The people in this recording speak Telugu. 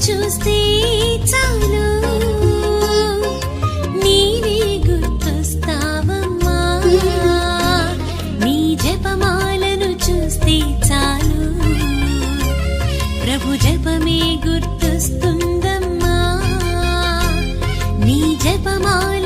చూస్తే చాలు నీవే గుర్తొస్తావమ్మా నీ జపమాలను చూస్తే చాలు ప్రభు జపమే గుర్తొస్తుందమ్మా నీ జపమాల